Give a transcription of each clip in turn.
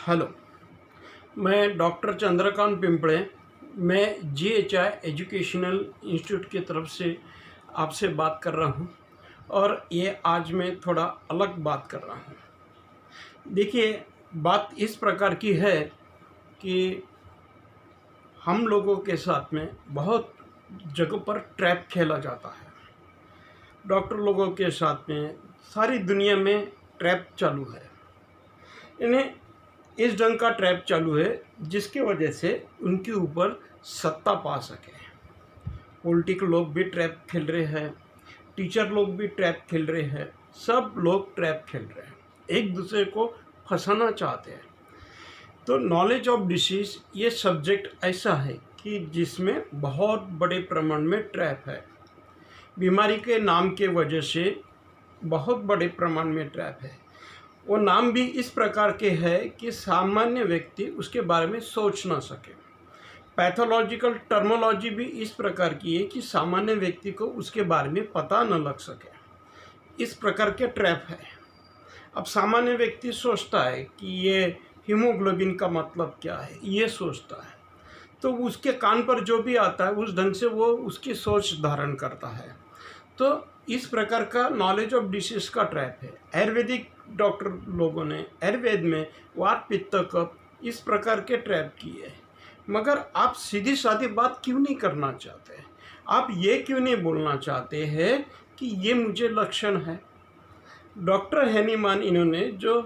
Hello. मैं doctor Chandrakant पिंपड़े। मैं GHI educational institute की तरफ से आपसे बात कर रहा हूँ और ये आज मैं थोड़ा अलग बात कर रहा हूँ। देखिए, बात इस प्रकार की है कि हम लोगों के साथ में बहुत जगह पर ट्रैप खेला जाता है। डॉक्टर लोगों के साथ में सारी दुनिया में ट्रैप चालू है। इन्हें इस ढंग का ट्रैप चालू है जिसकी वजह से उनके ऊपर सत्ता पा सके। पॉलिटिकल लोग भी ट्रैप खेल रहे हैं, टीचर लोग भी ट्रैप खेल रहे हैं, सब लोग ट्रैप खेल रहे हैं, एक दूसरे को फंसाना चाहते हैं। तो नॉलेज ऑफ डिसीज़ ये सब्जेक्ट ऐसा है कि जिसमें बहुत बड़े प्रमाण में ट्रैप है। बीमारी के नाम के वजह से बहुत बड़े प्रमाण में ट्रैप है। वो नाम भी इस प्रकार के है कि सामान्य व्यक्ति उसके बारे में सोच ना सके। पैथोलॉजिकल टर्मोलॉजी भी इस प्रकार की है कि सामान्य व्यक्ति को उसके बारे में पता न लग सके। इस प्रकार के ट्रैप है। अब सामान्य व्यक्ति सोचता है कि ये हीमोग्लोबिन का मतलब क्या है, ये सोचता है, तो उसके कान पर जो भी आता है उस ढंग से वो उसकी सोच धारण करता है। तो इस प्रकार का नॉलेज ऑफ डिसीज का ट्रैप है। आयुर्वेदिक डॉक्टर लोगों ने आयुर्वेद में वात पित्त कफ इस प्रकार के ट्रैप किए हैं। मगर आप सीधी सादी बात क्यों नहीं करना चाहते? आप ये क्यों नहीं बोलना चाहते हैं कि ये मुझे लक्षण है? डॉक्टर हैनीमान इन्होंने जो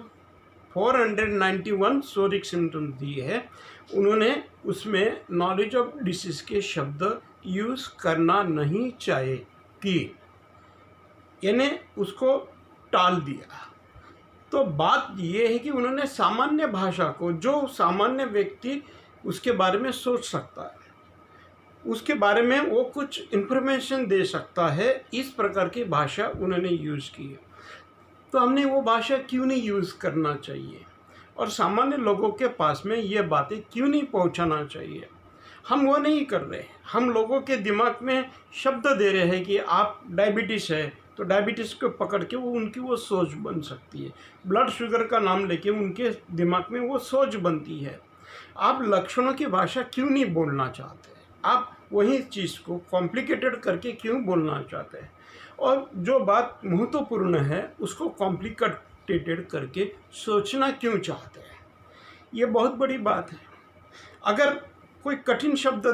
491 सोरिक सिम्टम्स दिए हैं, उन्होंने उसमें नॉलेज ऑफ डिसीज के शब्द यूज़ करना नहीं चाहिए कि यानी उसको टाल दिया। तो बात ये है कि उन्होंने सामान्य भाषा को, जो सामान्य व्यक्ति उसके बारे में सोच सकता है, उसके बारे में वो कुछ इन्फॉर्मेशन दे सकता है, इस प्रकार की भाषा उन्होंने यूज़ की है। तो हमने वो भाषा क्यों नहीं यूज़ करना चाहिए और सामान्य लोगों के पास में ये बातें क्यों नहीं पहुंचाना चाहिए? हम वो नहीं कर रहे। हम लोगों के दिमाग में शब्द दे रहे हैं कि आप डायबिटीज़ है तो डायबिटीज़ को पकड़ के उनकी वो सोच बन सकती है। ब्लड शुगर का नाम लेके उनके दिमाग में वो सोच बनती है। आप लक्षणों की भाषा क्यों नहीं बोलना चाहते? आप वही चीज़ को कॉम्प्लिकेटेड करके क्यों बोलना चाहते हैं? और जो बात महत्वपूर्ण है उसको कॉम्प्लिकेटेड करके सोचना क्यों चाहते हैं? ये बहुत बड़ी बात है। अगर कोई कठिन शब्द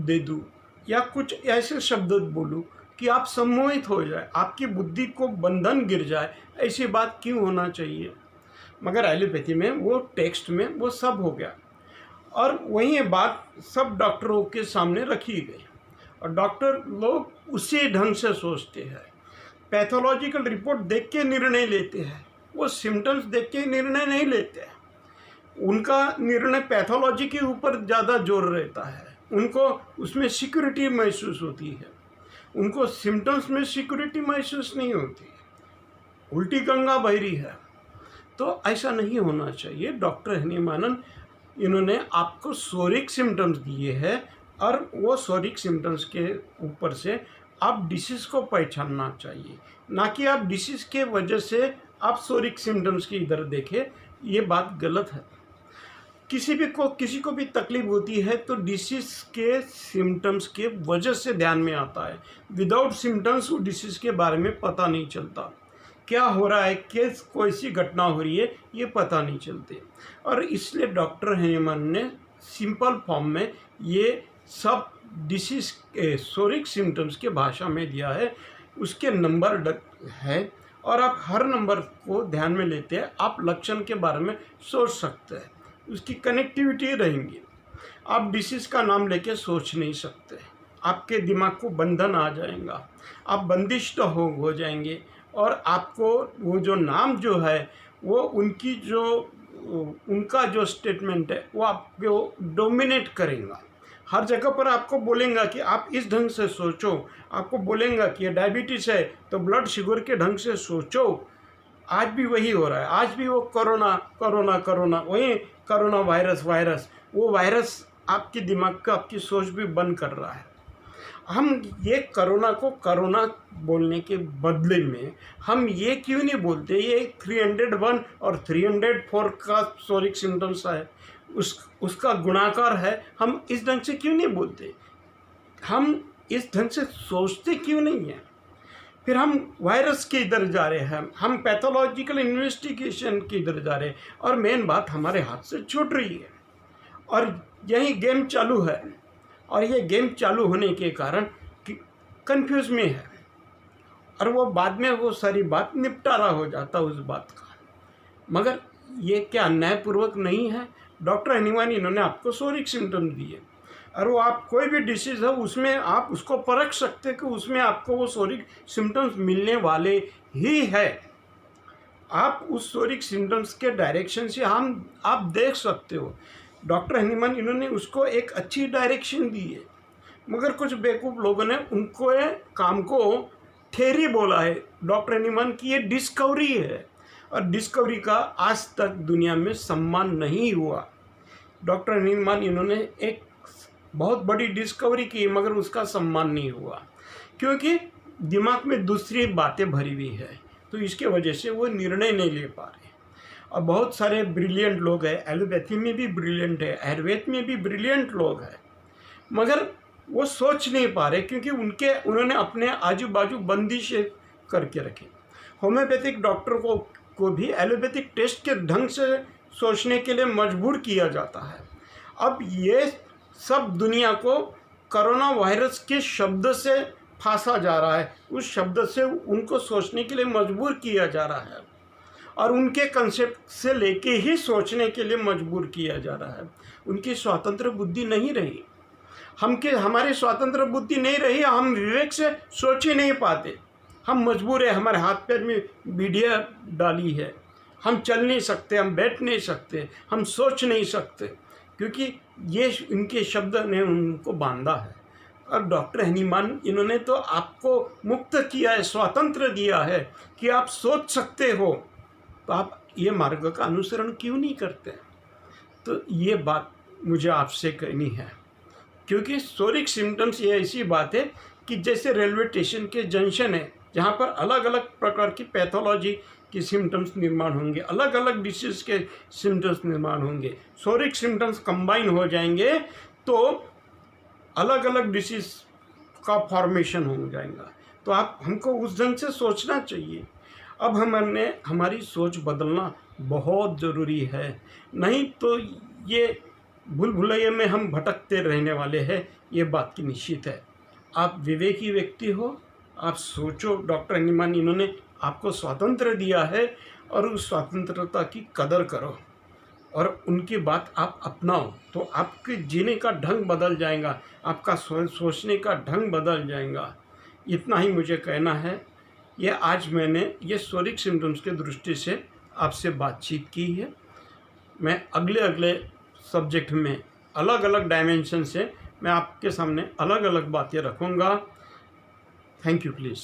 दे दूँ या कुछ ऐसे शब्द बोलूँ कि आप सम्मोहित हो जाए, आपकी बुद्धि को बंधन गिर जाए, ऐसी बात क्यों होना चाहिए? मगर एलोपैथी में वो टेक्स्ट में वो सब हो गया और वही बात सब डॉक्टरों के सामने रखी गई और डॉक्टर लोग उसी ढंग से सोचते हैं। पैथोलॉजिकल रिपोर्ट देख के निर्णय लेते हैं, वो सिम्टम्स देख के निर्णय नहीं लेते हैं। उनका निर्णय पैथोलॉजी के ऊपर ज़्यादा जोर रहता है। उनको उसमें सिक्योरिटी महसूस होती है, उनको सिम्टम्स में सिक्योरिटी महसूस नहीं होती। उल्टी गंगा बह रही है, तो ऐसा नहीं होना चाहिए। डॉक्टर हैनीमान इन्होंने आपको सोरिक सिम्टम्स दिए हैं और वो सोरिक सिम्टम्स के ऊपर से आप डिसीज़ को पहचानना चाहिए, ना कि आप डिसीज़ के वजह से आप सोरिक सिम्टम्स की इधर देखें। ये बात गलत है। किसी को भी तकलीफ होती है तो डिसीज़ के सिम्टम्स के वजह से ध्यान में आता है। विदाउट सिम्टम्स वो डिसीज़ के बारे में पता नहीं चलता। क्या हो रहा है, कोई सी घटना हो रही है, ये पता नहीं चलते। और इसलिए डॉक्टर हैनीमान ने सिंपल फॉर्म में ये सब डिसीज़ के सोरिक सिम्टम्स के भाषा में दिया है। उसके नंबर है और आप हर नंबर को ध्यान में लेते हैं, आप लक्षण के बारे में सोच सकते हैं, उसकी कनेक्टिविटी रहेंगी। आप डिसीज़ का नाम लेके सोच नहीं सकते, आपके दिमाग को बंधन आ जाएगा, आप बंदिश हो जाएंगे और आपको वो जो नाम जो है वो उनका जो स्टेटमेंट है वो आपको डोमिनेट करेगा। हर जगह पर आपको बोलेंगे कि आप इस ढंग से सोचो, आपको बोलेंगे कि ये डायबिटीज़ है तो ब्लड शुगर के ढंग से सोचो। आज भी वही हो रहा है। आज भी वो कोरोना वही कोरोना वायरस वो वायरस आपके दिमाग का, आपकी सोच भी बंद कर रहा है। हम ये कोरोना को कोरोना बोलने के बदले में हम ये क्यों नहीं बोलते ये 301 और 304 का सोरिक सिम्टम्स है, उसका गुणाकार है, हम इस ढंग से क्यों नहीं बोलते? हम इस ढंग से सोचते क्यों नहीं हैं? फिर हम वायरस के इधर जा रहे हैं, हम पैथोलॉजिकल इन्वेस्टिगेशन के इधर जा रहे हैं, और मेन बात हमारे हाथ से छूट रही है, और यही गेम चालू है। और ये गेम चालू होने के कारण कंफ्यूज में है, और वो बाद में वो सारी बात निपटारा हो जाता उस बात का। मगर ये क्या अन्यायपूर्वक नहीं है? डॉक्टर एनीवन इन्होंने आपको सोरिक सिम्टम दिए, और वो आप कोई भी डिसीज़ है उसमें आप उसको परख सकते कि उसमें आपको वो सोरिक सिम्टम्स मिलने वाले ही है। आप उस सोरिक सिम्टम्स के डायरेक्शन से आप देख सकते हो। डॉक्टर एनीमन इन्होंने उसको एक अच्छी डायरेक्शन दी है, मगर कुछ बेवकूफ़ लोगों ने उनको ये काम को थ्योरी बोला है। डॉक्टर एनीमन की ये डिस्कवरी है, और डिस्कवरी का आज तक दुनिया में सम्मान नहीं हुआ। डॉक्टर एनीमन इन्होंने एक बहुत बड़ी डिस्कवरी की, मगर उसका सम्मान नहीं हुआ, क्योंकि दिमाग में दूसरी बातें भरी हुई है, तो इसके वजह से वो निर्णय नहीं ले पा रहे। और बहुत सारे ब्रिलियंट लोग हैं, एलोपैथी में भी ब्रिलियंट है, आयुर्वेद में भी ब्रिलियंट लोग हैं, मगर वो सोच नहीं पा रहे, क्योंकि उन्होंने अपने आजू बाजू बंदिशें करके रखी। होम्योपैथिक डॉक्टर को भी एलोपैथिक टेस्ट के ढंग से सोचने के लिए मजबूर किया जाता है। अब ये सब दुनिया को कोरोना वायरस के शब्द से फांसा जा रहा है, उस शब्द से उनको सोचने के लिए मजबूर किया जा रहा है, और उनके कंसेप्ट से लेके ही सोचने के लिए मजबूर किया जा रहा है। उनकी स्वतंत्र बुद्धि नहीं रही, हमारी स्वतंत्र बुद्धि नहीं रही, हम विवेक से सोच ही नहीं पाते। हम मजबूर है, हमारे हाथ पैर में बीड़ियाँ डाली है, हम चल नहीं सकते, हम बैठ नहीं सकते, हम सोच नहीं सकते, क्योंकि ये इनके शब्द ने उनको बांधा है। और डॉक्टर एनीमन इन्होंने तो आपको मुक्त किया है, स्वतंत्र दिया है कि आप सोच सकते हो, तो आप ये मार्ग का अनुसरण क्यों नहीं करते? तो ये बात मुझे आपसे कहनी है, क्योंकि सोरिक सिम्टम्स ये ऐसी बात है कि जैसे रेलवे स्टेशन के जंक्शन है, जहाँ पर अलग अलग प्रकार की पैथोलॉजी के सिम्टम्स निर्माण होंगे, अलग अलग डिसीज़ के सिम्टम्स निर्माण होंगे। सोरिक सिम्टम्स कंबाइन हो जाएंगे तो अलग अलग डिसीज़ का फॉर्मेशन हो जाएगा। तो हमको उस ढंग से सोचना चाहिए। अब हमारी सोच बदलना बहुत ज़रूरी है, नहीं तो ये भूल भुलैया में हम भटकते रहने वाले हैं, ये बात की निश्चित है। आप विवेकी व्यक्ति हो, आप सोचो। डॉक्टर एनीमन इन्होंने आपको स्वतंत्र दिया है, और उस स्वतंत्रता की कदर करो, और उनकी बात आप अपनाओ, तो आपके जीने का ढंग बदल जाएगा, आपका सोचने का ढंग बदल जाएगा। इतना ही मुझे कहना है। ये आज मैंने ये सोरिक सिम्टम्स के दृष्टि से आपसे बातचीत की है। मैं अगले सब्जेक्ट में अलग अलग डायमेंशन से मैं आपके सामने अलग अलग बातें रखूँगा। Thank you please.